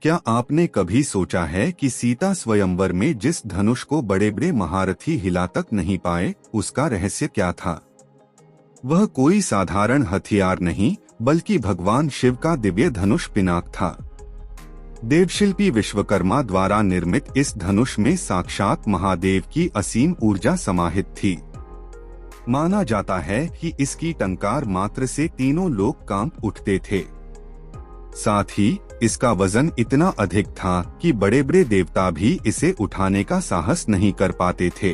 क्या आपने कभी सोचा है कि सीता स्वयंवर में जिस धनुष को बड़े बड़े महारथी हिला तक नहीं पाए, उसका रहस्य क्या था? वह कोई साधारण हथियार नहीं, बल्कि भगवान शिव का दिव्य धनुष पिनाक था। देवशिल्पी विश्वकर्मा द्वारा निर्मित इस धनुष में साक्षात महादेव की असीम ऊर्जा समाहित थी। माना जाता है कि इसकी टंकार मात्र से तीनों लोग कांप उठते थे। साथ ही इसका वजन इतना अधिक था कि बड़े बड़े देवता भी इसे उठाने का साहस नहीं कर पाते थे।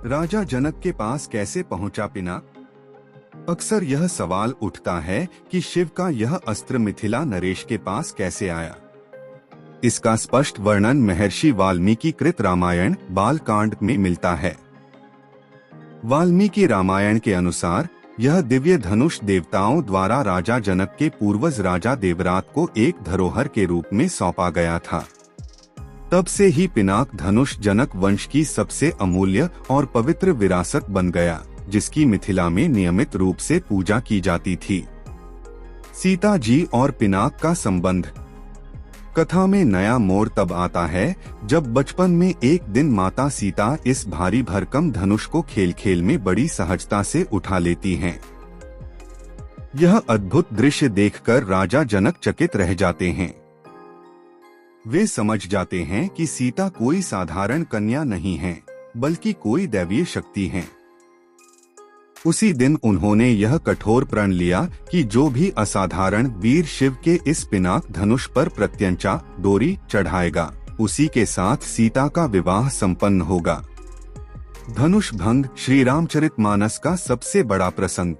राजा जनक के पास कैसे पहुंचा पिनाक? अक्सर यह सवाल उठता है कि शिव का यह अस्त्र मिथिला नरेश के पास कैसे आया। इसका स्पष्ट वर्णन महर्षि वाल्मीकि कृत रामायण बालकांड में मिलता है। वाल्मीकि रामायण के अनुसार यह दिव्य धनुष देवताओं द्वारा राजा जनक के पूर्वज राजा देवरात को एक धरोहर के रूप में सौंपा गया था। तब से ही पिनाक धनुष जनक वंश की सबसे अमूल्य और पवित्र विरासत बन गया, जिसकी मिथिला में नियमित रूप से पूजा की जाती थी। सीता जी और पिनाक का संबंध। कथा में नया मोड़ तब आता है जब बचपन में एक दिन माता सीता इस भारी भरकम धनुष को खेल खेल में बड़ी सहजता से उठा लेती हैं। यह अद्भुत दृश्य देखकर राजा जनक चकित रह जाते हैं। वे समझ जाते हैं कि सीता कोई साधारण कन्या नहीं है, बल्कि कोई दैवीय शक्ति है। उसी दिन उन्होंने यह कठोर प्रण लिया कि जो भी असाधारण वीर शिव के इस पिनाक धनुष पर प्रत्यंचा डोरी चढ़ाएगा, उसी के साथ सीता का विवाह संपन्न होगा। धनुष भंग श्री रामचरितमानस का सबसे बड़ा प्रसंग।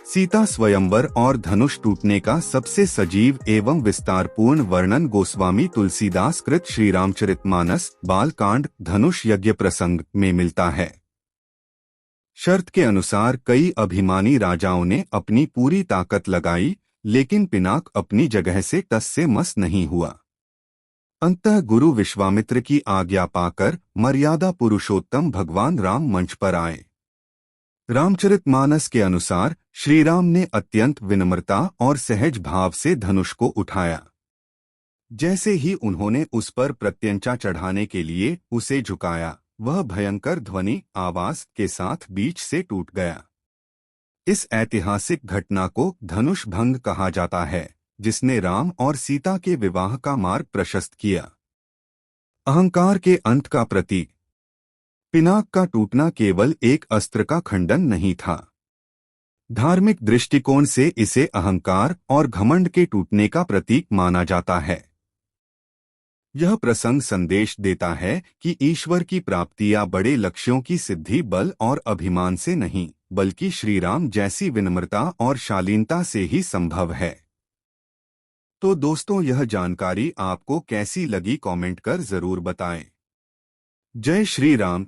सीता स्वयंवर और धनुष टूटने का सबसे सजीव एवं विस्तारपूर्ण वर्णन गोस्वामी तुलसीदास कृत श्री रामचरितमानस बालकांड धनुष यज्ञ प्रसंग में मिलता है। शर्त के अनुसार कई अभिमानी राजाओं ने अपनी पूरी ताकत लगाई, लेकिन पिनाक अपनी जगह से टस से मस नहीं हुआ। अंततः गुरु विश्वामित्र की आज्ञा पाकर मर्यादा पुरुषोत्तम भगवान राम मंच पर आए। रामचरितमानस के अनुसार श्री राम ने अत्यंत विनम्रता और सहज भाव से धनुष को उठाया। जैसे ही उन्होंने उस पर प्रत्यंचा चढ़ाने के लिए उसे झुकाया, वह भयंकर ध्वनि आवाज के साथ बीच से टूट गया। इस ऐतिहासिक घटना को धनुष भंग कहा जाता है, जिसने राम और सीता के विवाह का मार्ग प्रशस्त किया। अहंकार के अंत का प्रतीक। पिनाक का टूटना केवल एक अस्त्र का खंडन नहीं था। धार्मिक दृष्टिकोण से इसे अहंकार और घमंड के टूटने का प्रतीक माना जाता है। यह प्रसंग संदेश देता है कि ईश्वर की प्राप्ति या बड़े लक्ष्यों की सिद्धि बल और अभिमान से नहीं, बल्कि श्री राम जैसी विनम्रता और शालीनता से ही संभव है। तो दोस्तों, यह जानकारी आपको कैसी लगी कमेंट कर जरूर बताएं। जय श्री राम।